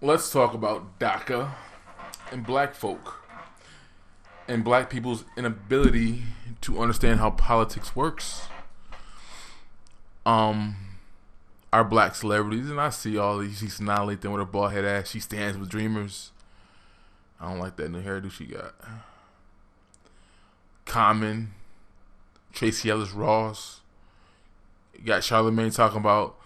Let's talk about DACA and black folk and black people's inability to understand how politics works. Um, our black celebrities, and I see all these. She's annihilating with her bald head ass. She stands with dreamers. I don't like that new hairdo she got. Common, Tracy Ellis Ross. You got Charlamagne talking about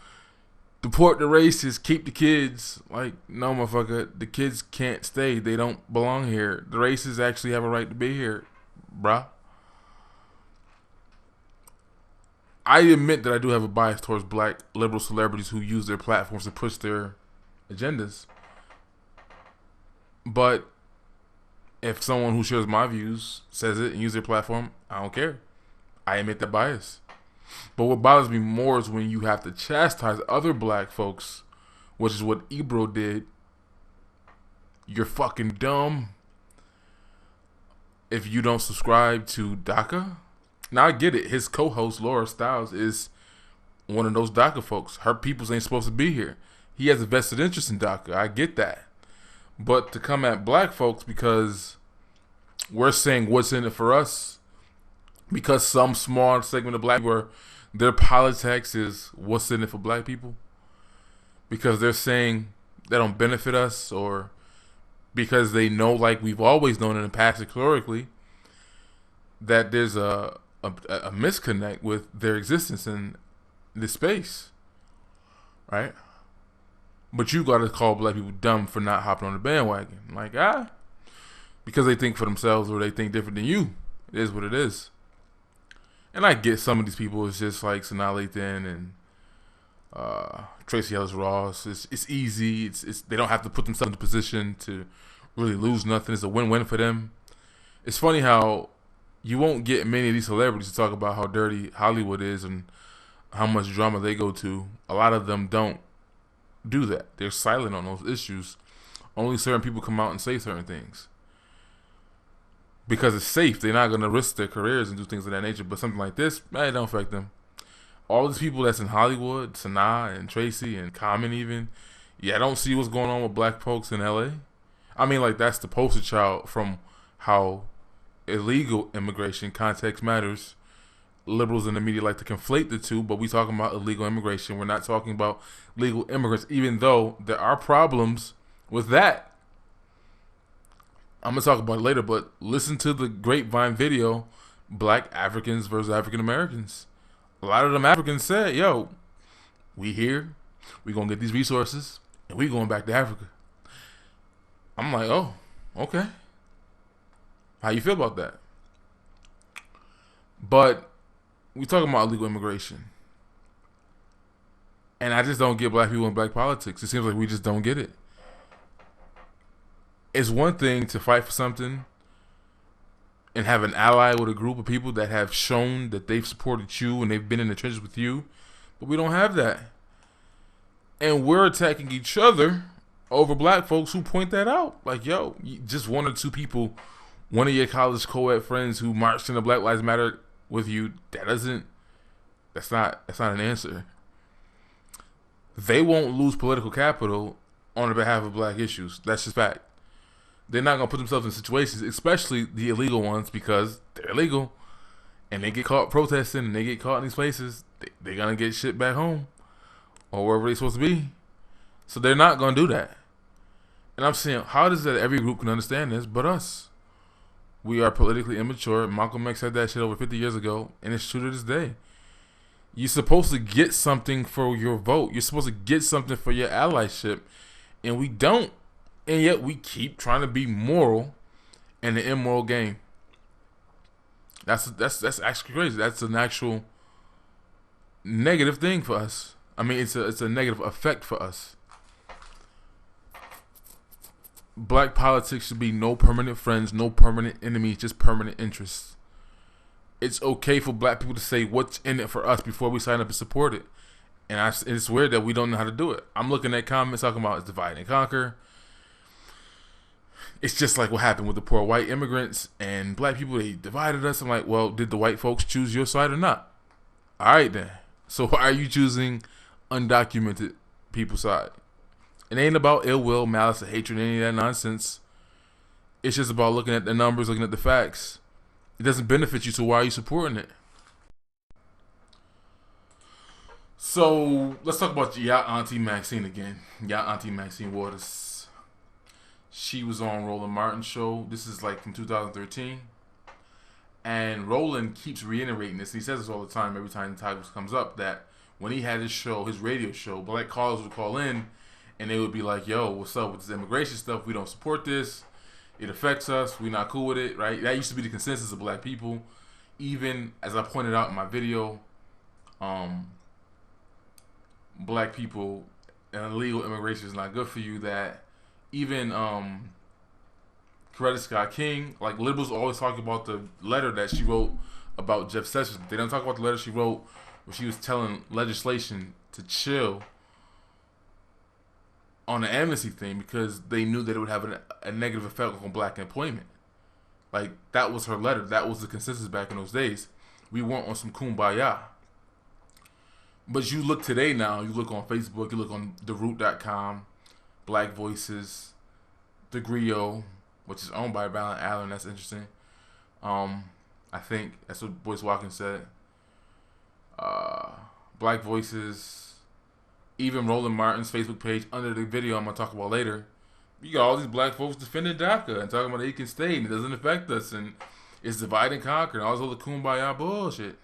deport the racists, keep the kids. Like, no, motherfucker, the kids can't stay. They don't belong here. The racists actually have a right to be here, bruh. I admit that I do have a bias towards black liberal celebrities who use their platforms to push their agendas. But if someone who shares my views says it and uses their platform, I don't care. I admit that bias. But what bothers me more is when you have to chastise other black folks, which is what Ebro did. You're fucking dumb if you don't subscribe to DACA. Now I get it. His co-host Laura Stiles is one of those DACA folks. Her peoples ain't supposed to be here. He has a vested interest in DACA. I get that. But to come at black folks because we're saying what's in it for us, because some small segment of black people, their politics is what's in it for black people, because they're saying they don't benefit us, or because they know, like we've always known in the past historically, that there's a misconnect with their existence in this space, right? But you gotta call black people dumb for not hopping on the bandwagon. Like, because they think for themselves or they think different than you. It is what it is. And I get some of these people is just like Sanaa Lathan and Tracy Ellis Ross. It's easy. It's they don't have to put themselves in a position to really lose nothing. It's a win-win for them. It's funny how you won't get many of these celebrities to talk about how dirty Hollywood is and how much drama they go to. A lot of them don't do that. They're silent on those issues. Only certain people come out and say certain things because it's safe. They're not going to risk their careers and do things of that nature. But something like this, it don't affect them. All these people that's in Hollywood, Sanaa and Tracy and Common even, I don't see what's going on with black folks in LA. I mean, like, that's the poster child from how illegal immigration, context matters. Liberals in the media like to conflate the two, but we talking about illegal immigration. We're not talking about legal immigrants, even though there are problems with that. I'm going to talk about it later, but listen to the Grapevine video, Black Africans versus African Americans. A lot of them Africans said, yo, we here, we going to get these resources, and we going back to Africa. I'm like, oh, okay. How you feel about that? But we talking about illegal immigration. And I just don't get black people in black politics. It seems like we just don't get it. It's one thing to fight for something and have an ally with a group of people that have shown that they've supported you and they've been in the trenches with you. But we don't have that. And we're attacking each other over black folks who point that out. Like, yo, just one or two people, one of your college co-ed friends who marched in the Black Lives Matter with you, that's not an answer. They won't lose political capital on the behalf of black issues. That's just fact. They're not gonna put themselves in situations, especially the illegal ones, because they're illegal and they get caught protesting and they get caught in these places. They're gonna get shit back home or wherever they're supposed to be. So they're not gonna do that. And I'm saying, how does that every group can understand this but us? We are politically immature. Malcolm X said that shit over 50 years ago, and it's true to this day. You're supposed to get something for your vote. You're supposed to get something for your allyship, and we don't. And yet we keep trying to be moral in the immoral game. That's actually crazy. That's an actual negative thing for us. I mean, it's a negative effect for us. Black politics should be no permanent friends, no permanent enemies, just permanent interests. It's okay for black people to say what's in it for us before we sign up and support it. And it's weird that we don't know how to do it. I'm looking at comments talking about it's divide and conquer. It's just like what happened with the poor white immigrants and black people. They divided us. I'm like, well, did the white folks choose your side or not? All right, then. So why are you choosing undocumented people's side? It ain't about ill will, malice, or hatred, any of that nonsense. It's just about looking at the numbers, looking at the facts. It doesn't benefit you, so why are you supporting it? So let's talk about your auntie Maxine again. Your auntie Maxine Waters. She was on Roland Martin's show. This is like from 2013. And Roland keeps reiterating this. He says this all the time, every time the topic comes up, that when he had his show, his radio show, black callers would call in and they would be like, yo, what's up with this immigration stuff? We don't support this. It affects us. We're not cool with it, right? That used to be the consensus of black people. Even, as I pointed out in my video, black people and illegal immigration is not good for you. That even Coretta Scott King, like liberals always talk about the letter that she wrote about Jeff Sessions. They don't talk about the letter she wrote where she was telling legislation to chill on the amnesty thing because they knew that it would have a negative effect on black employment. Like, that was her letter. That was the consensus back in those days. We weren't on some kumbaya. But you look today now, you look on Facebook, you look on TheRoot.com, Black Voices, The Griot, which is owned by Valen Allen. That's interesting. I think that's what Boyce Watkins said. Black Voices, even Roland Martin's Facebook page under the video I'm going to talk about later. You got all these black folks defending DACA and talking about they can stay and it doesn't affect us and it's divide and conquer and all this other kumbaya bullshit.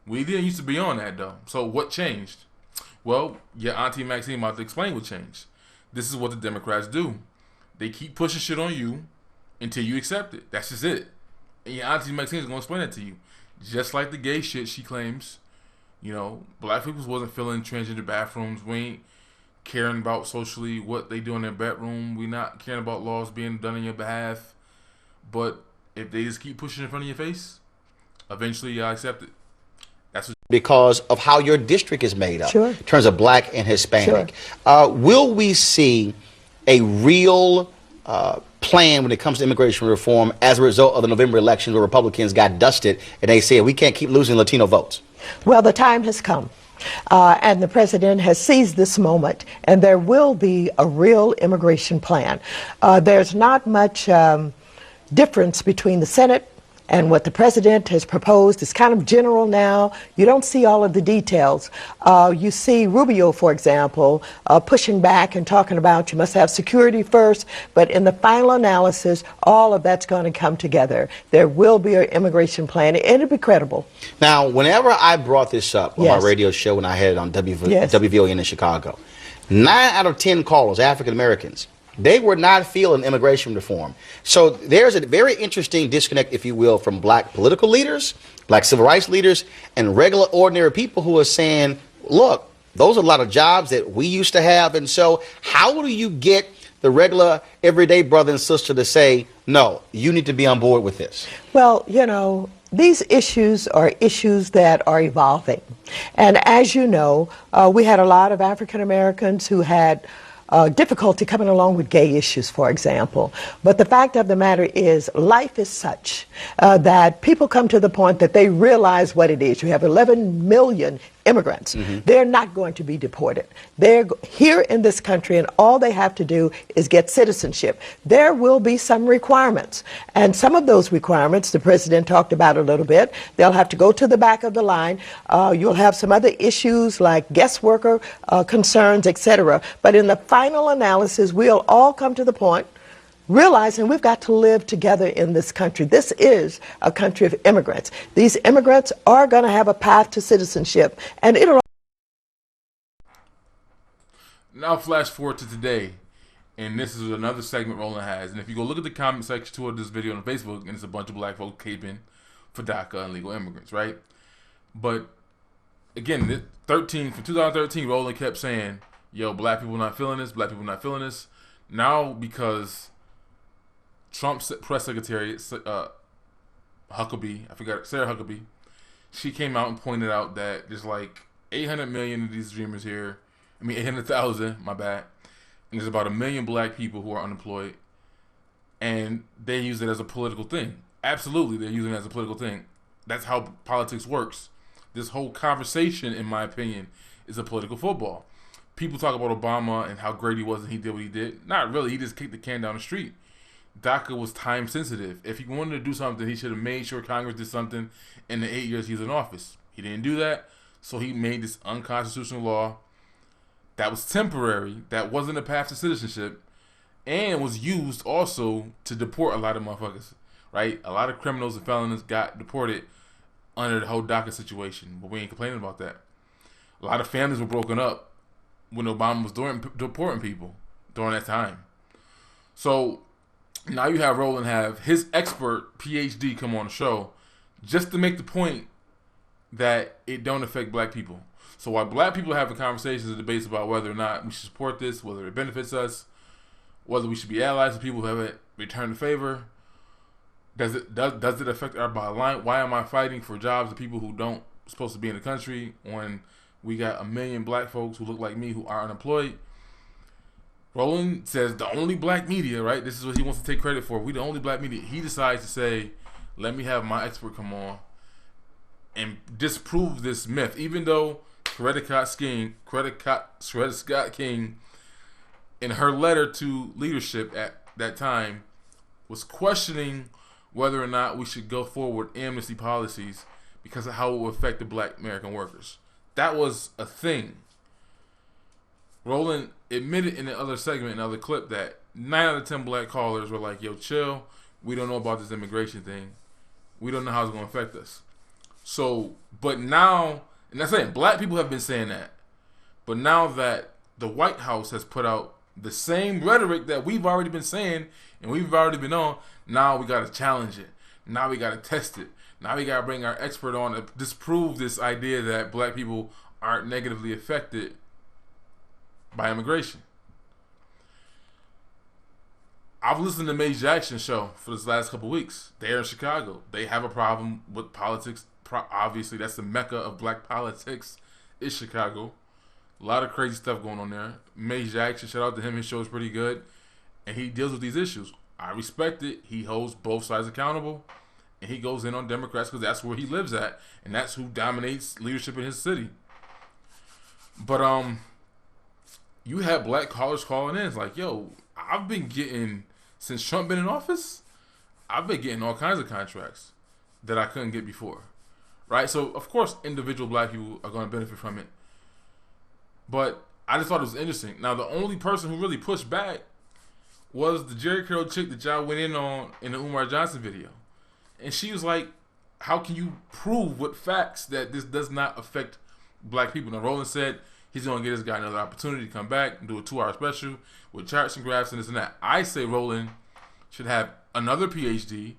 We didn't used to be on that though. So what changed? Well, your auntie Maxine about to explain what changed. This is what the Democrats do. They keep pushing shit on you until you accept it. That's just it. And your auntie Maxine is going to explain it to you. Just like the gay shit she claims. You know, black people wasn't filling transgender bathrooms. We ain't caring about socially what they do in their bedroom. We not caring about laws being done on your behalf. But if they just keep pushing in front of your face, eventually you'll accept it. That's what because of how your district is made up Sure. in terms of black and Hispanic. Sure. Will we see a real plan when it comes to immigration reform as a result of the November election where Republicans got dusted and they said we can't keep losing Latino votes? Well, the time has come. And the president has seized this moment, and there will be a real immigration plan. There's not much difference between the Senate and what the president has proposed. Is kind of general now. You don't see all of the details. You see Rubio, for example, pushing back and talking about you must have security first, but in the final analysis, all of that's going to come together. There will be an immigration plan, and it'll be credible. Now, whenever I brought this up on Yes. my radio show when I had it on Yes. WVON in Chicago, 9 out of 10 callers, African Americans, they were not feeling immigration reform. So there's a very interesting disconnect, if you will, from black political leaders, black civil rights leaders, and regular, ordinary people who are saying, look, those are a lot of jobs that we used to have. And so how do you get the regular, everyday brother and sister to say, no, you need to be on board with this? Well, you know, these issues are issues that are evolving. And as you know, we had a lot of African Americans who had difficulty coming along with gay issues, for example. But the fact of the matter is, life is such that people come to the point that they realize what it is. You have 11 million immigrants. They're not going to be deported. They're here in this country, and all they have to do is get citizenship. There will be some requirements, and some of those requirements the president talked about a little bit. They'll have to go to the back of the line. You'll have some other issues like guest worker concerns, etc. But in the final analysis, we'll all come to the point realizing we've got to live together in this country. This is a country of immigrants. These immigrants are going to have a path to citizenship, and it'll... Now flash forward to today, and this is another segment Roland has. And if you go look at the comment section toward this video on Facebook, and it's a bunch of black folks caping for DACA and legal immigrants, right? But again, from 2013, Roland kept saying, yo, black people not feeling this, black people not feeling this. Now, because Trump's press secretary, Huckabee, I forgot, Sarah Huckabee, she came out and pointed out that there's like 800 million of these dreamers here. 800,000, my bad. And there's about 1 million black people who are unemployed. And they use it as a political thing. Absolutely, they're using it as a political thing. That's how politics works. This whole conversation, in my opinion, is a political football. people talk about Obama and how great he was and he did what he did. Not really. He just kicked the can down the street. DACA was time sensitive. If he wanted to do something, he should have made sure Congress did something in the 8 years he was in office. He didn't do that, so he made this unconstitutional law that was temporary, that wasn't a path to citizenship, and was used also to deport a lot of motherfuckers, right? A lot of criminals and felons got deported under the whole DACA situation, but we ain't complaining about that. A lot of families were broken up when Obama was deporting people during that time. So now you have Roland have his expert PhD come on the show just to make the point that it don't affect black people. So while black people are having conversations and debates about whether or not we should support this, whether it benefits us, whether we should be allies with people who haven't returned the favor, does it affect our bottom line? Why am I fighting for jobs of people who don't supposed to be in the country when we got 1 million black folks who look like me who are unemployed? Roland says the only black media, right? This is what he wants to take credit for. We the only black media. He decides to say, let me have my expert come on and disprove this myth. Even though Coretta Scott King, in her letter to leadership at that time, was questioning whether or not we should go forward with amnesty policies because of how it will affect the black American workers. That was a thing. Roland admitted in the other segment, in the other clip, that 9 out of 10 black callers were like, yo, chill. We don't know about this immigration thing. We don't know how it's going to affect us. So, but now, and that's saying black people have been saying that. But now that the White House has put out the same rhetoric that we've already been saying and we've already been on, now we got to challenge it. Now we got to test it. Now we got to bring our expert on to disprove this idea that black people aren't negatively affected by immigration. I've listened to Mae Jackson's show for this last couple weeks. They're in Chicago. They have a problem with politics. Obviously, that's the mecca of black politics, is Chicago. A lot of crazy stuff going on there. Mae Jackson, shout out to him. His show is pretty good. And he deals with these issues. I respect it. He holds both sides accountable. And he goes in on Democrats because that's where he lives at. And that's who dominates leadership in his city. But you have black callers calling in. It's like, yo, I've been getting, since Trump been in office, I've been getting all kinds of contracts that I couldn't get before. Right? So, of course, individual black people are going to benefit from it. But I just thought it was interesting. Now, the only person who really pushed back was the Jerry Curl chick that y'all went in on in the Umar Johnson video. And she was like, how can you prove with facts that this does not affect black people? Now, Roland said he's going to get this guy another opportunity to come back and do a 2-hour special with charts and graphs and this and that. I say Roland should have another PhD,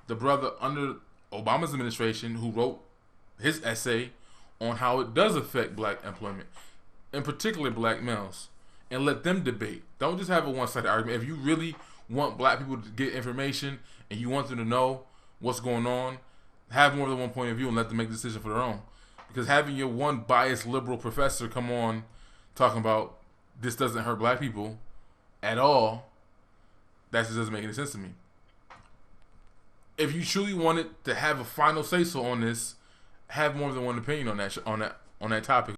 the brother under Obama's administration who wrote his essay on how it does affect black employment, in particular black males, and let them debate. Don't just have a one-sided argument. If you really want black people to get information and you want them to know what's going on, have more than one point of view and let them make a decision for their own. Because having your one biased liberal professor come on talking about this doesn't hurt black people at all, that just doesn't make any sense to me. If you truly wanted to have a final say-so on this, have more than one opinion on that topic.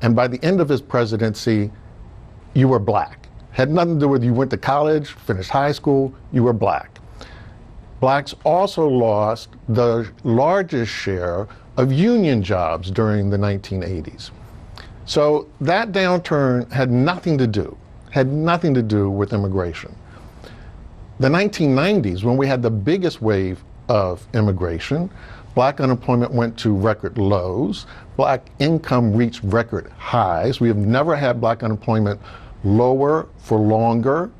And by the end of his presidency, you were black. Had nothing to do with you went to college, finished high school, you were black. Blacks also lost the largest share of union jobs during the 1980s. So that downturn had nothing to do with immigration. The 1990s, when we had the biggest wave of immigration, black unemployment went to record lows. Black income reached record highs. We have never had black unemployment lower for longer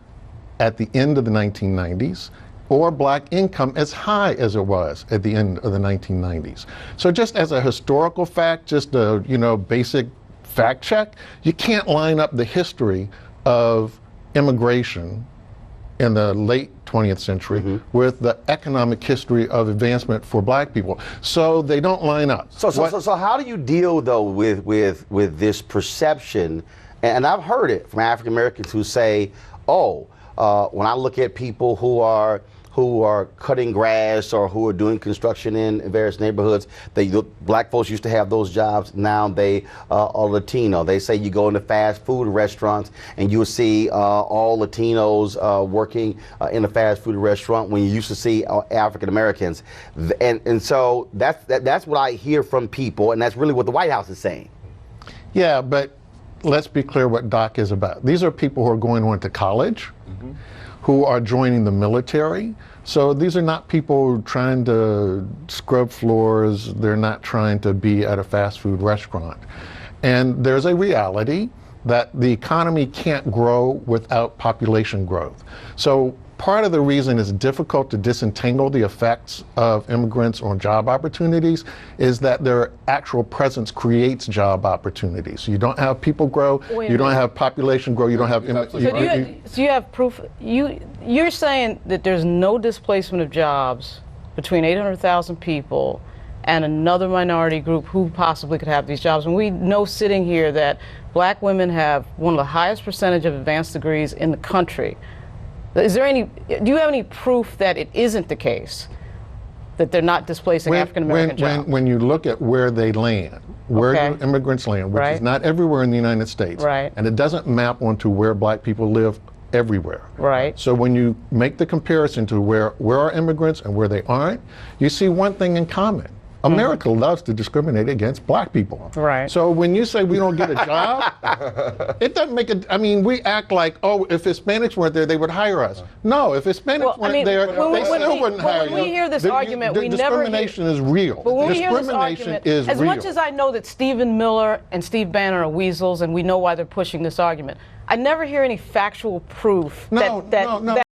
at the end of the 1990s, or black income as high as it was at the end of the 1990s. So just as a historical fact, just a basic fact check, you can't line up the history of immigration in the late 20th century with the economic history of advancement for black people. So they don't line up. So how do you deal though with this perception? And I've heard it from African Americans who say, when I look at people who who are cutting grass or who are doing construction in various neighborhoods. Black folks used to have those jobs. Now they are Latino. They say you go into fast food restaurants and you'll see all Latinos working in a fast food restaurant when you used to see African Americans. And so that's what I hear from people, and that's really what the White House is saying. Yeah, but let's be clear what DACA is about. These are people who are going on to college, who are joining the military. So these are not people trying to scrub floors. They're not trying to be at a fast food restaurant. And there's a reality that the economy can't grow without population growth. So part of the reason it's difficult to disentangle the effects of immigrants on job opportunities is that their actual presence creates job opportunities. So you don't have people grow, you don't have population grow, you don't have... So you have proof, you're saying that there's no displacement of jobs between 800,000 people and another minority group who possibly could have these jobs. And we know sitting here that black women have one of the highest percentage of advanced degrees in the country. Do you have any proof that it isn't the case, that they're not displacing African-American jobs? When you look at where they land, where immigrants land, which is not everywhere in the United States, and it doesn't map onto where black people live everywhere. So when you make the comparison to where are immigrants and where they aren't, you see one thing in common. America loves to discriminate against black people. So when you say we don't get a job, it doesn't make it, I mean, we act like, oh, if Hispanics weren't there, they would hire us. No, if Hispanics weren't there, they still wouldn't hire you. When we hear this argument, we never hear... Discrimination is real. But when we hear this argument, as much as I know that Stephen Miller and Steve Bannon are weasels, and we know why they're pushing this argument, I never hear any factual proof that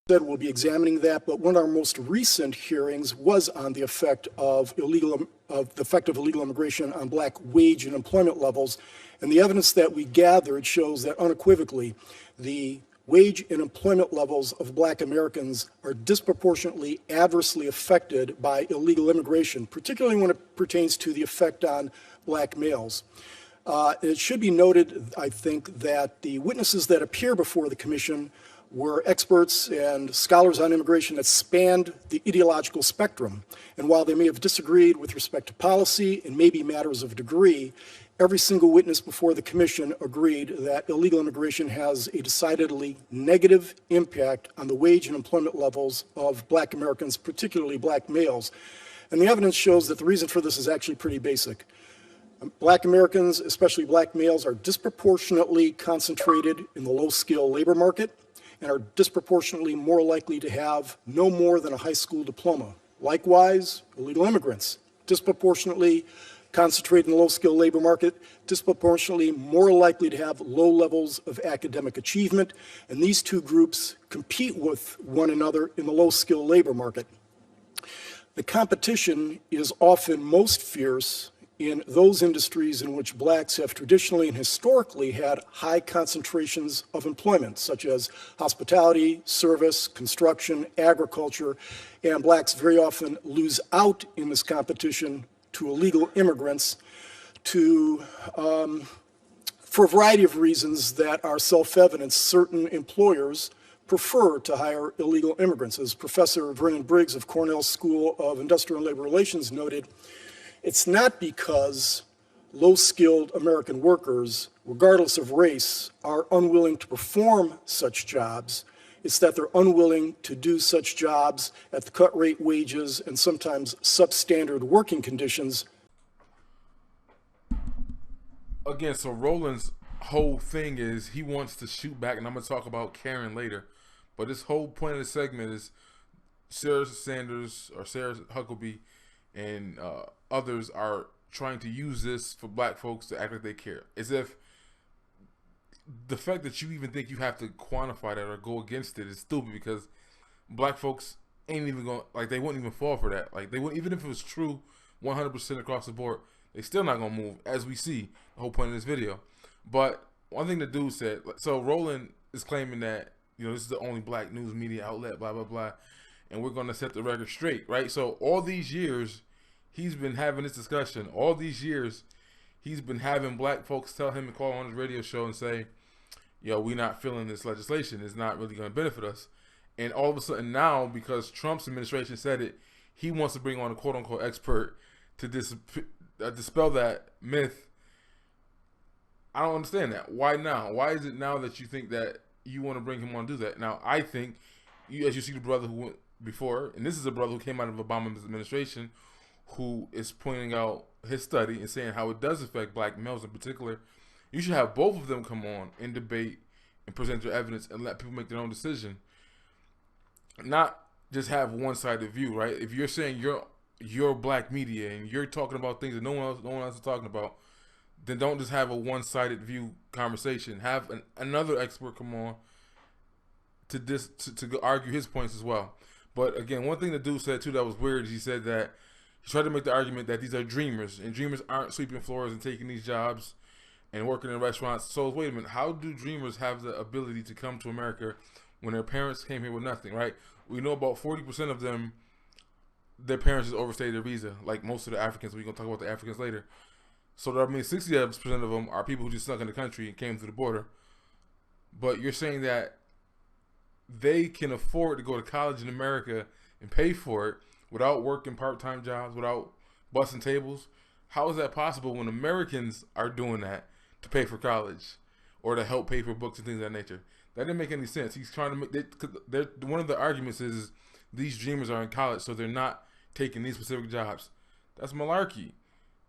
Said we'll be examining that, but one of our most recent hearings was on the effect of illegal immigration on black wage and employment levels, and the evidence that we gathered shows that unequivocally the wage and employment levels of black Americans are disproportionately adversely affected by illegal immigration, particularly when it pertains to the effect on black males. It should be noted, I think, that the witnesses that appear before the commission were experts and scholars on immigration that spanned the ideological spectrum. And while they may have disagreed with respect to policy and maybe matters of degree, every single witness before the commission agreed that illegal immigration has a decidedly negative impact on the wage and employment levels of black Americans, particularly black males. And the evidence shows that the reason for this is actually pretty basic. Black Americans, especially black males, are disproportionately concentrated in the low-skill labor market and are disproportionately more likely to have no more than a high school diploma. Likewise, illegal immigrants, disproportionately concentrated in the low-skilled labor market, disproportionately more likely to have low levels of academic achievement, and these two groups compete with one another in the low-skilled labor market. The competition is often most fierce in those industries in which blacks have traditionally and historically had high concentrations of employment, such as hospitality, service, construction, agriculture, and blacks very often lose out in this competition to illegal immigrants for a variety of reasons that are self-evident. Certain employers prefer to hire illegal immigrants. As Professor Vernon Briggs of Cornell School of Industrial and Labor Relations noted, it's not because low-skilled American workers, regardless of race, are unwilling to perform such jobs. It's that they're unwilling to do such jobs at the cut-rate wages and sometimes substandard working conditions. Again, so Roland's whole thing is he wants to shoot back, and I'm going to talk about Karen later, but this whole point of the segment is Sarah Sanders or Sarah Huckabee and others are trying to use this for black folks to act like they care. As if the fact that you even think you have to quantify that or go against it is stupid, because black folks ain't even going, like, they wouldn't even fall for that. Like, they wouldn't, even if it was true 100% across the board, they still not going to move, as we see the whole point of this video. But one thing the dude said, so Roland is claiming that, you know, this is the only black news media outlet, blah, blah, blah, and we're going to set the record straight, right? So all these years, he's been having this discussion. All these years, he's been having black folks tell him and call on his radio show and say, yo, we're not feeling this legislation. It's not really going to benefit us. And all of a sudden now, because Trump's administration said it, he wants to bring on a quote-unquote expert to dispel that myth. I don't understand that. Why now? Why is it now that you think that you want to bring him on to do that? Now, I think, as you see the brother who went before, and this is a brother who came out of Obama's administration, who is pointing out his study and saying how it does affect black males in particular. You should have both of them come on and debate and present their evidence and let people make their own decision. Not just have one-sided view, right? If you're saying you're black media and you're talking about things that no one else is talking about, then don't just have a one-sided view conversation. Have another expert come on to argue his points as well. But again, one thing the dude said too that was weird is he said that he tried to make the argument that these are dreamers, and dreamers aren't sweeping floors and taking these jobs and working in restaurants. So wait a minute, how do dreamers have the ability to come to America when their parents came here with nothing, right? We know about 40% of them, their parents just overstayed their visa, like most of the Africans. We're going to talk about the Africans later. So that means 60% of them are people who just snuck in the country and came through the border. But you're saying that they can afford to go to college in America and pay for it without working part-time jobs, without busting tables. How is that possible when Americans are doing that to pay for college or to help pay for books and things of that nature? That didn't make any sense. He's trying to make one of the arguments is these dreamers are in college, so they're not taking these specific jobs. That's malarkey.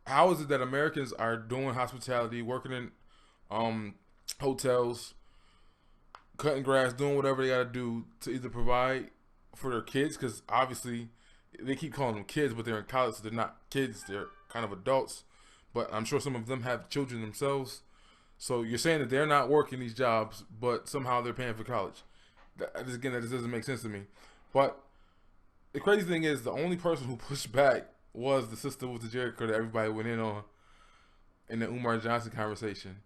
How is it that Americans are doing hospitality, working in hotels, cutting grass, doing whatever they got to do to either provide for their kids? Because obviously they keep calling them kids, but they're in college, so they're not kids. They're kind of adults. But I'm sure some of them have children themselves. So you're saying that they're not working these jobs, but somehow they're paying for college. That just doesn't make sense to me. But the crazy thing is, the only person who pushed back was the sister with the Jericho that everybody went in on in the Umar Johnson conversation.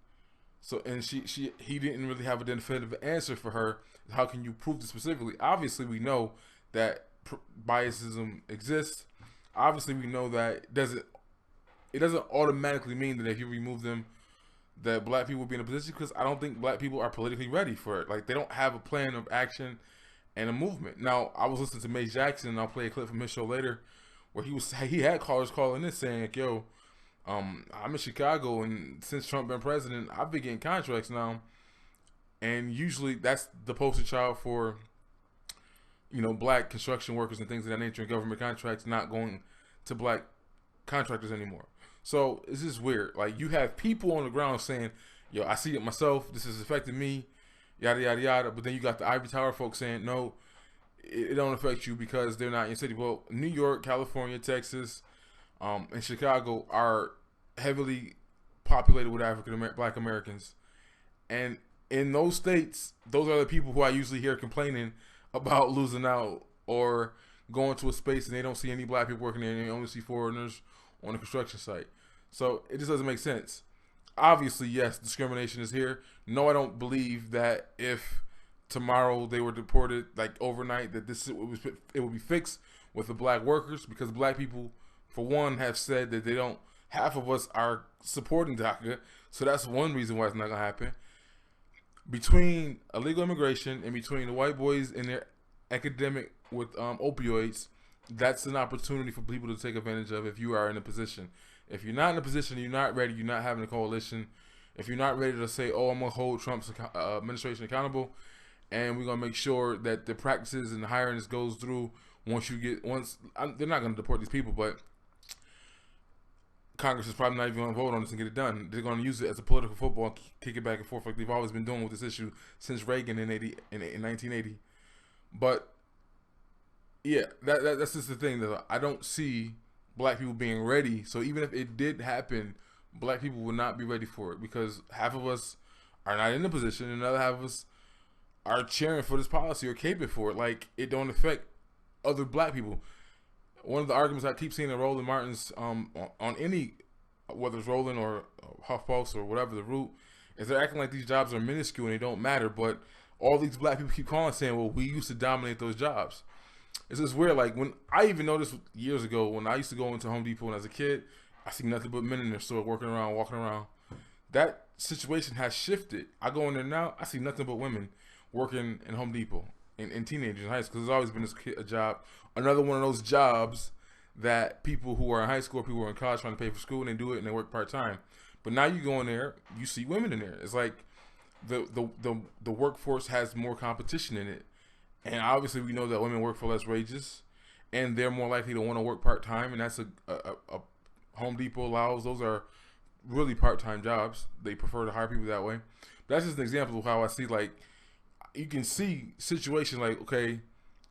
So, and he didn't really have a definitive answer for her. How can you prove this specifically? Obviously, we know that biasism exists. Obviously, we know that it doesn't automatically mean that if you remove them, that black people will be in a position, because I don't think black people are politically ready for it. Like, they don't have a plan of action and a movement. Now, I was listening to Mace Jackson, and I'll play a clip from his show later, where he had callers calling in saying, like, yo, I'm in Chicago, and since Trump been president, I've been getting contracts now, and usually that's the poster child for, black construction workers and things of that nature, and government contracts not going to black contractors anymore. So it's just weird. Like, you have people on the ground saying, yo, I see it myself, this has affected me, yada yada yada, but then you got the Ivory Tower folks saying, no, it don't affect you because they're not in your city. Well, New York, California, Texas, and Chicago are heavily populated with black Americans, and in those states, those are the people who I usually hear complaining about losing out or going to a space and they don't see any black people working there, and they only see foreigners on a construction site. So it just doesn't make sense. Obviously, yes, discrimination is here. No, I don't believe that if tomorrow they were deported, like overnight, that it would be fixed with the black workers, because black people, for one, have said that they don't. Half of us are supporting DACA, so that's one reason why it's not gonna happen. Between illegal immigration and between the white boys and their academic with opioids, that's an opportunity for people to take advantage of if you are in a position. If you're not in a position, you're not ready, you're not having a coalition, if you're not ready to say, oh, I'm going to hold Trump's administration accountable, and we're going to make sure that the practices and the hirings goes through they're not going to deport these people, but Congress is probably not even going to vote on this and get it done. They're going to use it as a political football and kick it back and forth like they've always been doing with this issue since Reagan in 1980. But yeah, that's just the thing, that I don't see black people being ready. So even if it did happen, black people would not be ready for it, because half of us are not in the position and another half of us are cheering for this policy or caping for it. Like, it don't affect other black people. One of the arguments I keep seeing in Roland Martin's on any, whether it's Roland or HuffPost or whatever the route, is they're acting like these jobs are minuscule and they don't matter. But all these black people keep calling saying, well, we used to dominate those jobs. It's just weird. Like, when I even noticed years ago, when I used to go into Home Depot and as a kid, I see nothing but men in their store walking around. That situation has shifted. I go in there now, I see nothing but women working in Home Depot. and teenagers in high school. There's always been a job, another one of those jobs that people who are in high school, people who are in college trying to pay for school, and they do it and they work part-time. But now you go in there, you see women in there. It's like the workforce has more competition in it. And obviously we know that women work for less wages and they're more likely to want to work part-time, and that's a Home Depot allows. Those are really part-time jobs. They prefer to hire people that way. But that's just an example of how I see, like, you can see situations like, okay,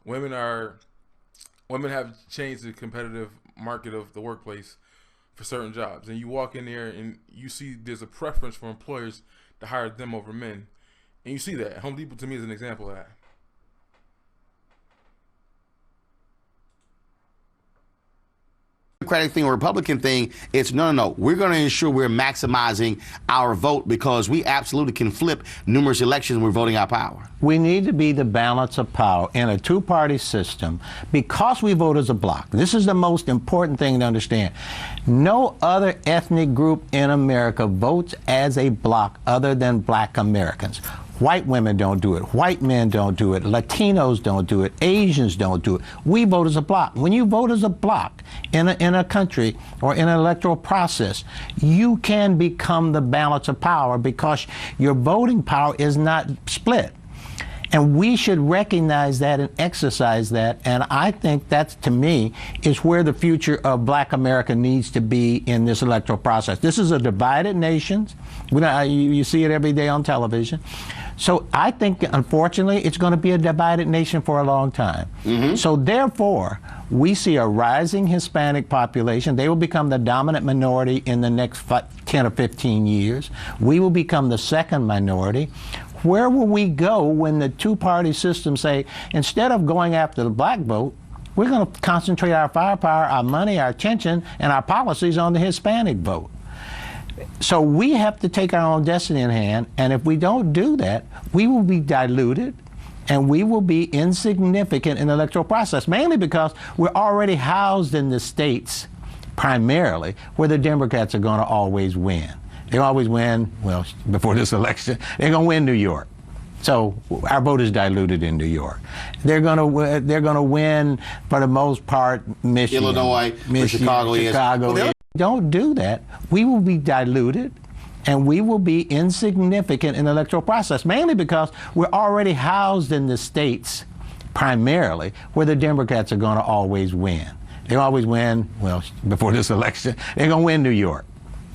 women have changed the competitive market of the workplace for certain jobs, and you walk in there and you see there's a preference for employers to hire them over men, and you see that. Home Depot to me is an example of that. Democratic thing or Republican thing, it's no. We're going to ensure we're maximizing our vote because we absolutely can flip numerous elections when we're voting our power. We need to be the balance of power in a two-party system because we vote as a bloc. This is the most important thing to understand. No other ethnic group in America votes as a bloc other than black Americans. White women don't do it. White men don't do it. Latinos don't do it. Asians don't do it. We vote as a bloc. When you vote as a bloc in a country or in an electoral process, you can become the balance of power because your voting power is not split. And we should recognize that and exercise that. And I think that's, to me, is where the future of black America needs to be in this electoral process. This is a divided nation. You see it every day on television. So I think, unfortunately, it's going to be a divided nation for a long time. So therefore, we see a rising Hispanic population. They will become the dominant minority in the next 10 or 15 years. We will become the second minority. Where will we go when the two-party system say, instead of going after the black vote, we're going to concentrate our firepower, our money, our attention, and our policies on the Hispanic vote? So we have to take our own destiny in hand, and if we don't do that, we will be diluted and we will be insignificant in the electoral process, mainly because we're already housed in the states primarily where the Democrats are going to always win. They always win, well, before this election, they're going to win New York. So our vote is diluted in New York. They're going to win, for the most part, Michigan. Illinois, Chicago is. Don't do that. We will be diluted and we will be insignificant in the electoral process, mainly because we're already housed in the states primarily where the Democrats are going to always win. They always win, well, before this election, they're going to win New York.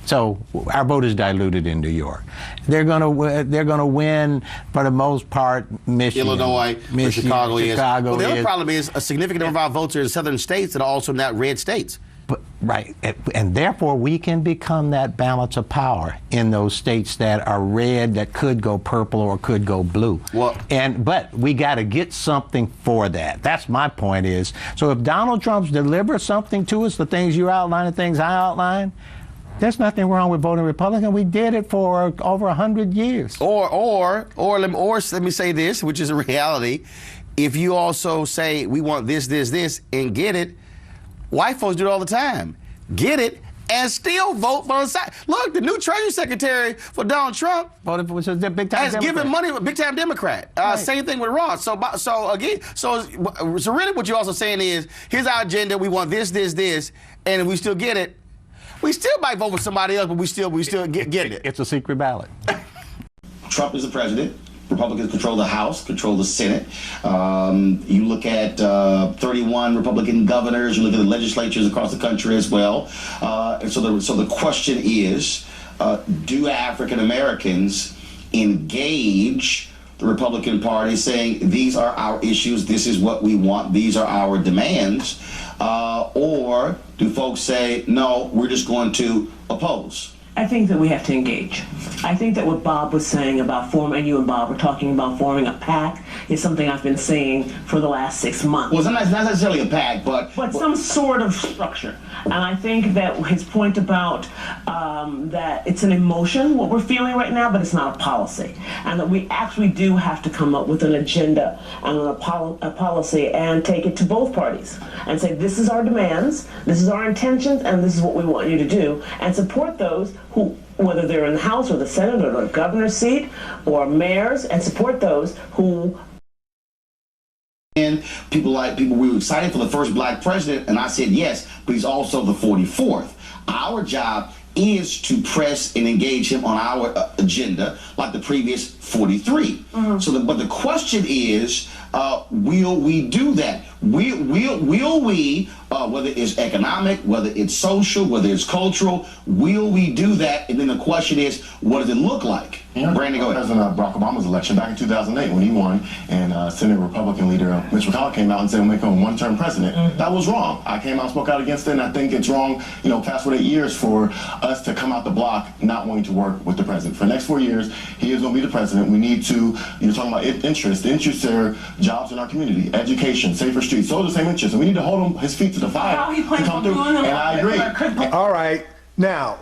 So our vote is diluted in New York. They're going to win, for the most part, Michigan. Illinois, Chicago is. Well, the other is. problem is a significant number of our votes are in southern states that are also not red states. But, right, and therefore we can become that balance of power in those states that are red, that could go purple or could go blue. Well, but we got to get something for that. That's my point is. So if Donald Trump delivers something to us, the things you outline, the things I outline, there's nothing wrong with voting Republican. We did it for over 100 years. Or let me say this, which is a reality. If you also say we want this, and get it, white folks do it all the time. Get it and still vote for the side. Look, the new Treasury Secretary for Donald Trump voted for a big time has given money to a big time Democrat. Right. Same thing with Ross. So really, what you're also saying is, here's our agenda. We want this, and if we still get it, we still might vote for somebody else, but we still get it. It's a secret ballot. Trump is the president. Republicans control the House, control the Senate. You look at 31 Republican governors. You look at the legislatures across the country as well. And so the question is, do African Americans engage the Republican Party, saying these are our issues, this is what we want, these are our demands, or do folks say no, we're just going to oppose? I think that we have to engage. I think that what Bob was saying about forming, and you and Bob were talking about forming a PAC, is something I've been saying for the last 6 months. Well, it's not necessarily a PAC, but some sort of structure. And I think that his point about that it's an emotion, what we're feeling right now, but it's not a policy. And that we actually do have to come up with an agenda and a policy and take it to both parties and say, this is our demands, this is our intentions, and this is what we want you to do, and support those who, whether they're in the House or the Senate or the governor's seat or mayors, and support those who People we were excited for the first black president, and I said yes, but he's also the 44th. Our job is to press and engage him on our agenda like the previous 43. But the question is, will we do that? Will we, whether it's economic, whether it's social, whether it's cultural, will we do that? And then the question is, what does it look like? Brandon, go ahead. President Barack Obama's election back in 2008 when he won, and Senate Republican leader Mitch McConnell came out and said we'll make him a one-term president. That was wrong. I came out and spoke out against it, and I think it's wrong, fast forward 8 years for us to come out the block not wanting to work with the president. For the next 4 years, he is going to be the president. We need to, you're talking about interests. The interests are jobs in our community, education, safer streets. Those are the same interests, and we need to hold him, his feet to the fire to come through, and I agree. All right. Now,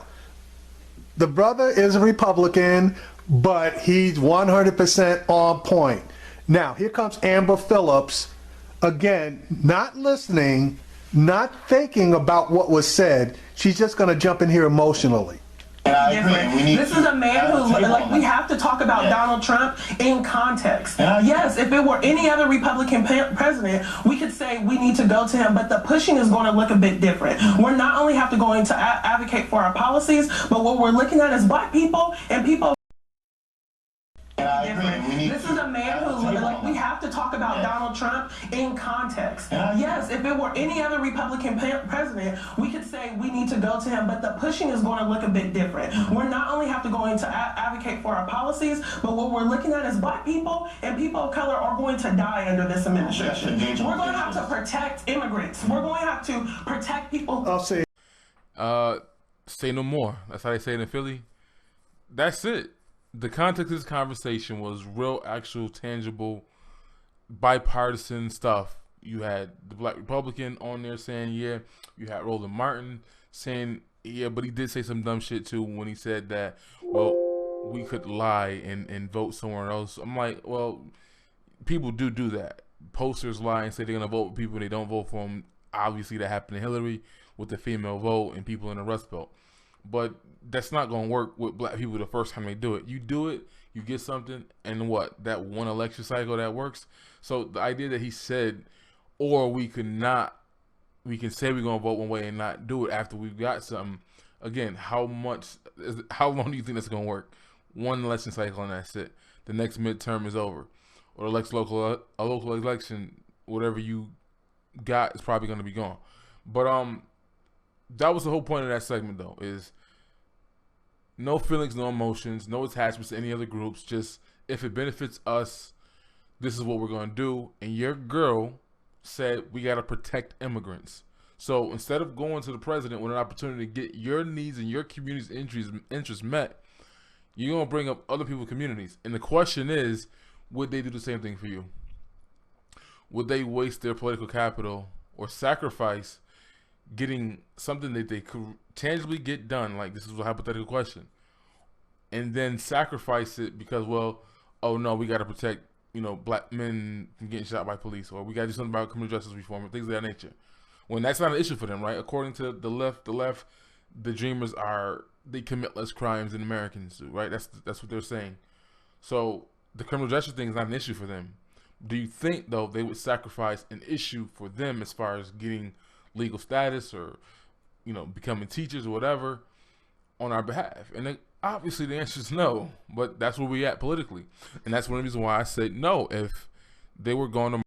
the brother is a Republican, but he's 100% on point. Now, here comes Amber Phillips, again, not listening, not thinking about what was said. She's just going to jump in here emotionally. And I agree. And we need This is a man who, we have to talk about Donald Trump in context. Yes, if it were any other Republican president, we could say we need to go to him, but the pushing is going to look a bit different. We're not only have to go in to advocate for our policies, but what we're looking at is black people and people. This is a man who, we have to talk about Donald Trump in context. Yes, if it were any other Republican president, we could say we need to go to him, but the pushing is going to look a bit different. We're not only have to go in to advocate for our policies, but what we're looking at is black people and people of color are going to die under this administration. We're going to have to protect immigrants. We're going to have to protect people. I'll say. Say no more. That's how they say it in Philly. That's it. The context of this conversation was real, actual, tangible, bipartisan stuff. You had the black Republican on there saying, yeah. You had Roland Martin saying, yeah, but he did say some dumb shit too when he said that, well, we could lie and vote somewhere else. I'm like, well, people do that. Posters lie and say they're going to vote for people and they don't vote for them. Obviously, that happened to Hillary with the female vote and people in the Rust Belt. But that's not going to work with black people the first time they do it. You do it, you get something, and what? That one election cycle that works. So the idea that he said, or we can say we're going to vote one way and not do it after we've got something. Again, how long do you think that's going to work? One election cycle and that's it. The next midterm is over. Or the next local election, whatever you got is probably going to be gone. But that was the whole point of that segment, though, is no feelings, no emotions, no attachments to any other groups. Just if it benefits us, this is what we're going to do. And your girl said we got to protect immigrants. So instead of going to the president with an opportunity to get your needs and your community's interests met, you're going to bring up other people's communities. And the question is, would they do the same thing for you? Would they waste their political capital or sacrifice getting something that they could tangibly get done, like this is a hypothetical question, and then sacrifice it because, well, oh no, we got to protect, black men from getting shot by police, or we got to do something about criminal justice reform and things of that nature. When that's not an issue for them, right? According to the left, the dreamers they commit less crimes than Americans do, right? That's what they're saying. So the criminal justice thing is not an issue for them. Do you think, though, they would sacrifice an issue for them as far as getting legal status or, becoming teachers or whatever on our behalf? And obviously the answer is no, but that's where we at politically. And that's one of the reasons why I said no. If they were going to